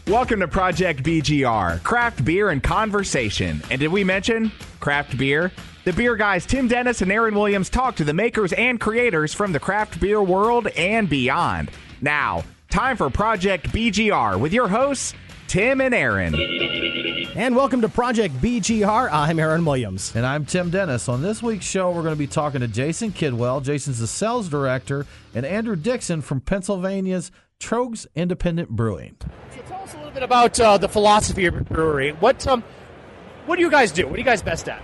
Welcome to Project BGR, craft beer and conversation. And did we mention craft beer? The beer guys Tim Dennis and Aaron Williams talk to the makers and creators from the craft beer world and beyond. Now, time for Project BGR with your hosts, Tim and Aaron. And welcome to Project BGR. I'm Aaron Williams. And I'm Tim Dennis. On this week's show, we're going to be talking to Jason Kidwell. Jason's the sales director, and Andrew Dixon from Pennsylvania's Troegs Independent Brewing. So tell us a little bit about the philosophy of your brewery. What do you guys do? What are you guys best at?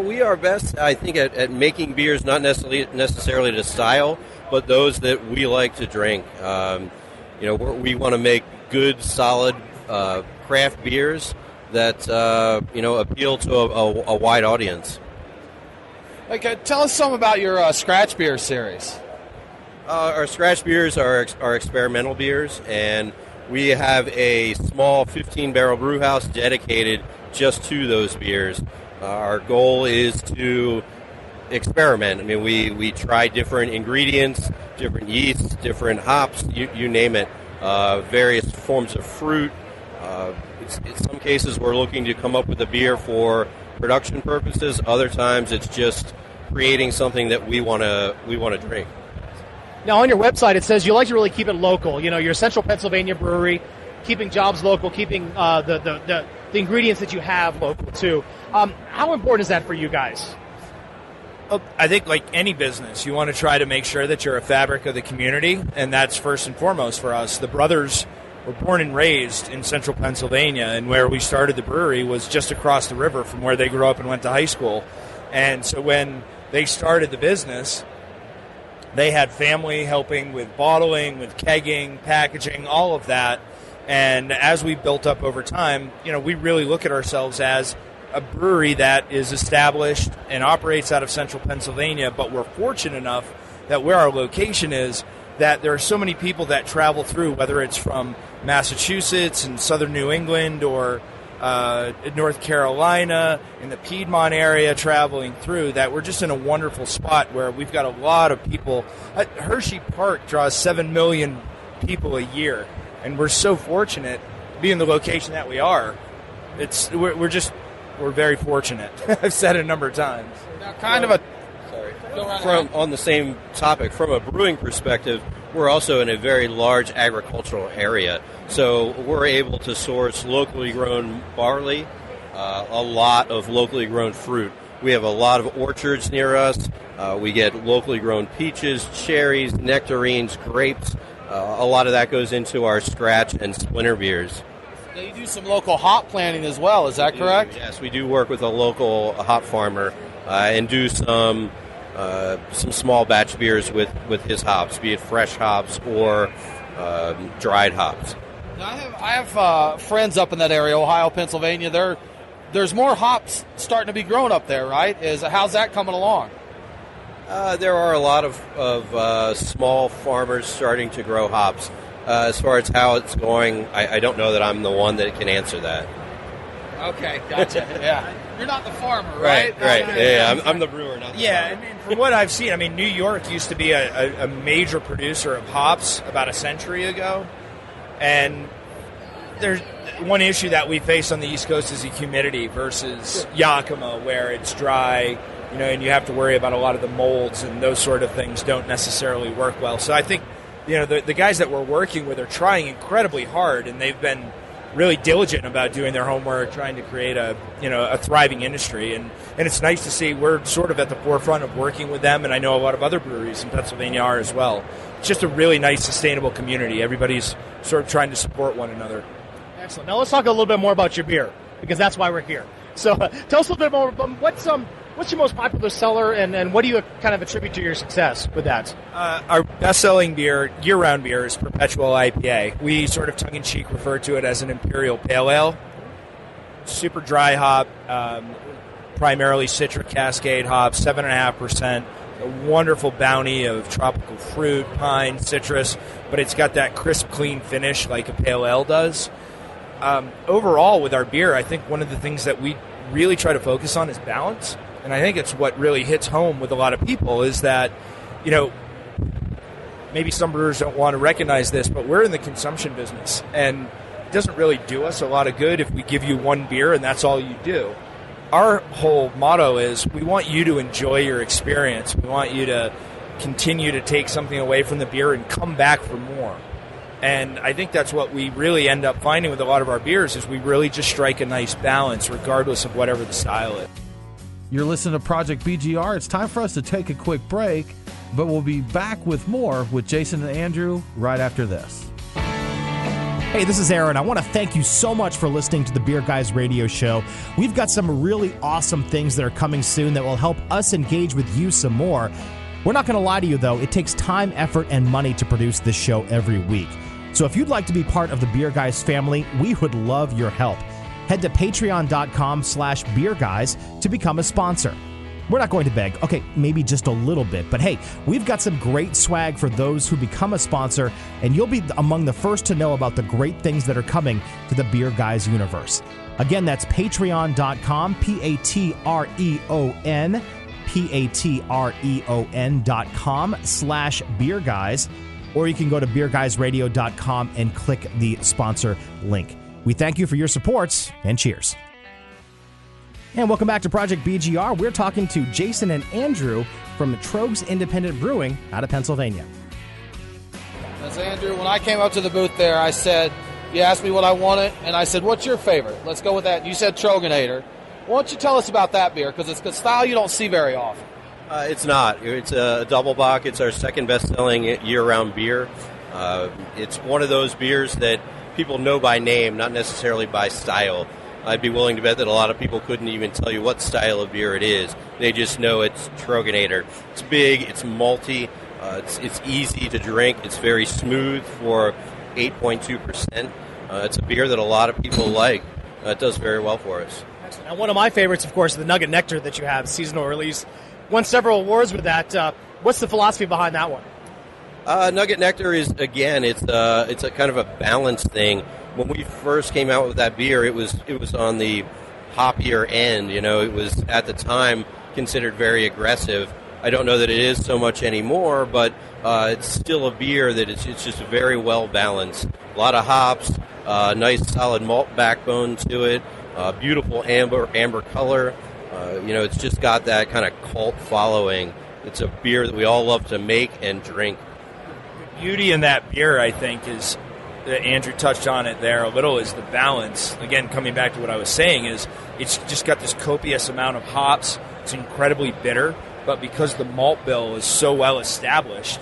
We are best, I think, at making beers, not necessarily to style, but those that we like to drink. We want to make good, solid craft beers that appeal to a wide audience. Okay, tell us some about your scratch beer series. Our scratch beers are experimental beers, and we have a small 15-barrel brew house dedicated just to those beers. Our goal is to experiment. I mean, we try different ingredients, different yeasts, different hops, you name it, various forms of fruit. In some cases, we're looking to come up with a beer for production purposes. Other times, it's just creating something that we want to drink. Now, on your website, it says you like to really keep it local. You know, your Central Pennsylvania brewery, keeping jobs local, keeping the ingredients that you have local, too. How important is that for you guys? Well, I think like any business, you want to try to make sure that you're a fabric of the community, and that's first and foremost for us. The brothers were born and raised in Central Pennsylvania, and where we started the brewery was just across the river from where they grew up and went to high school. And so when they started the business, they had family helping with bottling, with kegging, packaging, all of that. And as we built up over time, we really look at ourselves as a brewery that is established and operates out of Central Pennsylvania, but we're fortunate enough that where our location is, that there are so many people that travel through, whether it's from Massachusetts and southern New England or North Carolina, in the Piedmont area traveling through, that we're just in a wonderful spot where we've got a lot of people. Hershey Park draws 7 million people a year, and we're so fortunate to be in the location that we are. We're very fortunate. I've said it a number of times. Now, on the same topic, from a brewing perspective, we're also in a very large agricultural area. So we're able to source locally grown barley, a lot of locally grown fruit. We have a lot of orchards near us. We get locally grown peaches, cherries, nectarines, grapes. A lot of that goes into our scratch and splinter beers. Now you do some local hop planting as well, is that correct? Yes, we do work with a local hop farmer and do some small batch beers with his hops, be it fresh hops or dried hops. Now I have friends up in that area, Ohio, Pennsylvania. There's more hops starting to be grown up there, right? How's that coming along? There are a lot of small farmers starting to grow hops. As far as how it's going, I don't know that I'm the one that can answer that. Okay, gotcha. Yeah, you're not the farmer, right? Right. Yeah, I'm the brewer, not the farmer. Yeah, and from what I've seen, New York used to be a major producer of hops about a century ago, and there's one issue that we face on the East Coast is the humidity versus Yakima, where it's dry, and you have to worry about a lot of the molds, and those sort of things don't necessarily work well. So I think, the guys that we're working with are trying incredibly hard, and they've been really diligent about doing their homework, trying to create a thriving industry, and it's nice to see we're sort of at the forefront of working with them, and I know a lot of other breweries in Pennsylvania are as well. It's just a really nice, sustainable community. Everybody's sort of trying to support one another. Excellent. Now let's talk a little bit more about your beer, because that's why we're here. So tell us a little bit more about what's your most popular seller, and what do you kind of attribute to your success with that? Our best-selling beer, year-round beer, is Perpetual IPA. We sort of tongue-in-cheek refer to it as an Imperial Pale Ale. Super dry hop, primarily Citric Cascade hops, 7.5%. A wonderful bounty of tropical fruit, pine, citrus, but it's got that crisp, clean finish like a pale ale does. Overall, with our beer, I think one of the things that we really try to focus on is balance. And I think it's what really hits home with a lot of people is that, maybe some brewers don't want to recognize this, but we're in the consumption business. And doesn't really do us a lot of good if we give you one beer and that's all you do. Our whole motto is we want you to enjoy your experience. We want you to continue to take something away from the beer and come back for more. And I think that's what we really end up finding with a lot of our beers is we really just strike a nice balance regardless of whatever the style is. You're listening to Project BGR. It's time for us to take a quick break, but we'll be back with more with Jason and Andrew right after this. Hey, this is Aaron. I want to thank you so much for listening to the Beer Guys radio show. We've got some really awesome things that are coming soon that will help us engage with you some more. We're not going to lie to you, though. It takes time, effort, and money to produce this show every week. So if you'd like to be part of the Beer Guys family, we would love your help. Head to patreon.com/beerguys to become a sponsor. We're not going to beg. Okay, maybe just a little bit. But hey, we've got some great swag for those who become a sponsor, and you'll be among the first to know about the great things that are coming to the Beer Guys universe. Again, that's patreon.com, patreon.com/beerguys, or you can go to beerguysradio.com and click the sponsor link. We thank you for your supports, and cheers. And welcome back to Project BGR. We're talking to Jason and Andrew from Troegs Independent Brewing out of Pennsylvania. That's Andrew. When I came up to the booth there, I said, you asked me what I wanted, and I said, what's your favorite? Let's go with that. And you said Troegenator. Why don't you tell us about that beer? Because it's a style you don't see very often. It's not. It's a double bock. It's our second best-selling year-round beer. It's one of those beers that people know by name, not necessarily by style. I'd be willing to bet that a lot of people couldn't even tell you what style of beer it is. They just know it's Troegenator. It's big, it's malty, it's easy to drink, it's very smooth for 8.2%. It's a beer that a lot of people like. It does very well for us. Excellent. Now, one of my favorites, of course, is the Nugget Nectar that you have, seasonal release. Won several awards with that. What's the philosophy behind that one? Nugget Nectar is, again, it's a kind of a balanced thing. When we first came out with that beer, it was on the hoppier end. You know, it was at the time considered very aggressive. I don't know that it is so much anymore, but it's still a beer that it's just very well balanced. A lot of hops, nice solid malt backbone to it, beautiful amber color. It's just got that kind of cult following. It's a beer that we all love to make and drink. The beauty in that beer, I think, is Andrew touched on it there a little, is the balance. Again, coming back to what I was saying, is it's just got this copious amount of hops. It's incredibly bitter, but because the malt bill is so well established,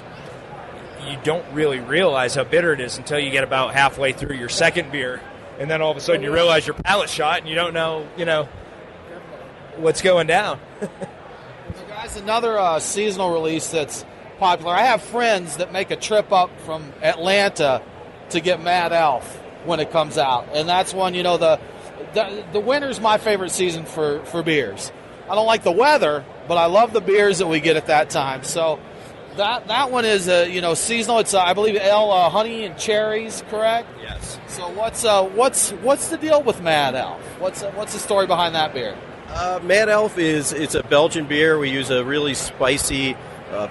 you don't really realize how bitter it is until you get about halfway through your second beer, and then all of a sudden you realize your palate's shot and you don't know, what's going down. So guys, another seasonal release that's popular. I have friends that make a trip up from Atlanta to get Mad Elf when it comes out, and that's one. The winter's my favorite season for beers. I don't like the weather, but I love the beers that we get at that time. So that one is seasonal. It's I believe ale honey and cherries, correct? Yes. So what's the deal with Mad Elf? What's the story behind that beer? Mad Elf it's a Belgian beer. We use a really spicy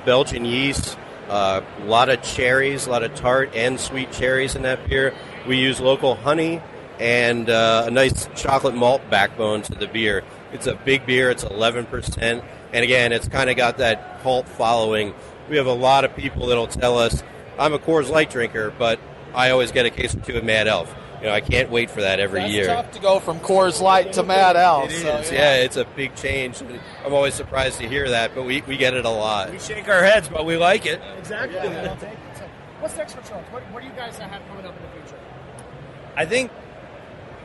Belgian yeast. A lot of cherries, a lot of tart and sweet cherries in that beer. We use local honey and a nice chocolate malt backbone to the beer. It's a big beer. It's 11%. And again, it's kind of got that cult following. We have a lot of people that'll tell us, I'm a Coors Light drinker, but I always get a case or two of Mad Elf. I can't wait for that every year. It's tough to go from Coors Light to Mad Elf. It is, yeah, it's a big change. I'm always surprised to hear that, but we get it a lot. We shake our heads, but we like it. Exactly. Yeah. So, what's next for Troegs? What do you guys have coming up in the future? I think,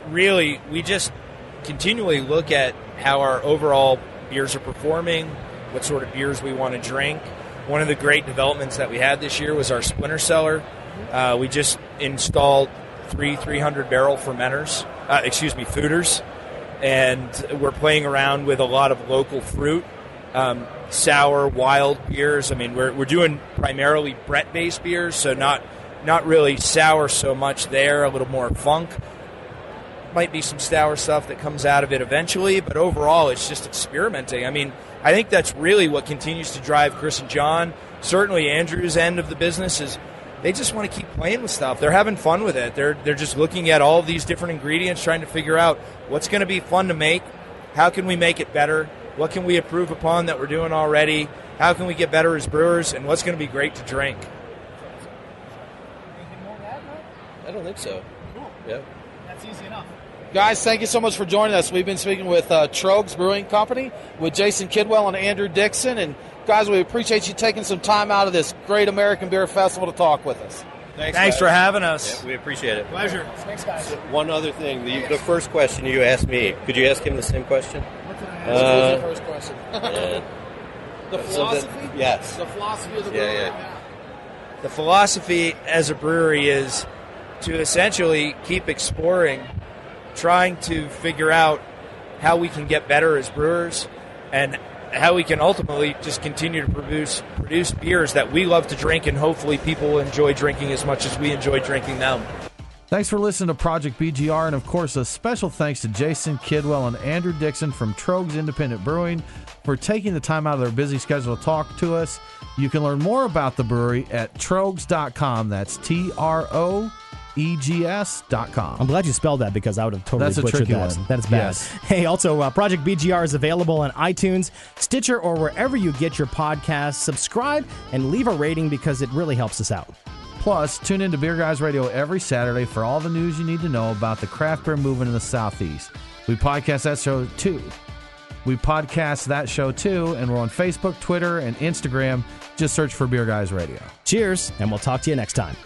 really, we just continually look at how our overall beers are performing, what sort of beers we want to drink. One of the great developments that we had this year was our Splinter Cellar. We just installed 300-barrel fermenters, foeders, and we're playing around with a lot of local fruit, sour, wild beers. I mean, we're doing primarily Brett-based beers, so not really sour so much there, a little more funk. Might be some sour stuff that comes out of it eventually, but overall it's just experimenting. I mean, I think that's really what continues to drive Chris and John. Certainly Andrew's end of the business is they just want to keep playing with stuff. They're having fun with it. They're just looking at all of these different ingredients, trying to figure out what's going to be fun to make, how can we make it better, what can we improve upon that we're doing already, how can we get better as brewers, and what's going to be great to drink. Anything more to add, Matt? I don't think so. Cool. Yeah. That's easy enough. Guys, thank you so much for joining us. We've been speaking with Troegs Brewing Company, with Jason Kidwell and Andrew Dixon. And, guys, we appreciate you taking some time out of this great American Beer Festival to talk with us. Thanks for having us. Yeah, we appreciate it. Pleasure. Thanks, guys. One other thing, the first question you asked me, could you ask him the same question? What did I ask? What was your first question? The philosophy? Yes. The philosophy of the brewery. Yeah. The philosophy as a brewery is to essentially keep exploring, trying to figure out how we can get better as brewers and how we can ultimately just continue to produce beers that we love to drink, and hopefully people will enjoy drinking as much as we enjoy drinking them. Thanks for listening to Project BGR, and of course a special thanks to Jason Kidwell and Andrew Dixon from Troegs Independent Brewing for taking the time out of their busy schedule to talk to us. You can learn more about the brewery at troegs.com. That's TROEGS.com. I'm glad you spelled that because I would have totally That's a butchered tricky that. one. That's bad. Yes. Hey, also, Project BGR is available on iTunes, Stitcher, or wherever you get your podcasts. Subscribe and leave a rating because it really helps us out. Plus, tune in to Beer Guys Radio every Saturday for all the news you need to know about the craft beer movement in the Southeast. We podcast that show too, and we're on Facebook, Twitter, and Instagram. Just search for Beer Guys Radio. Cheers, and we'll talk to you next time.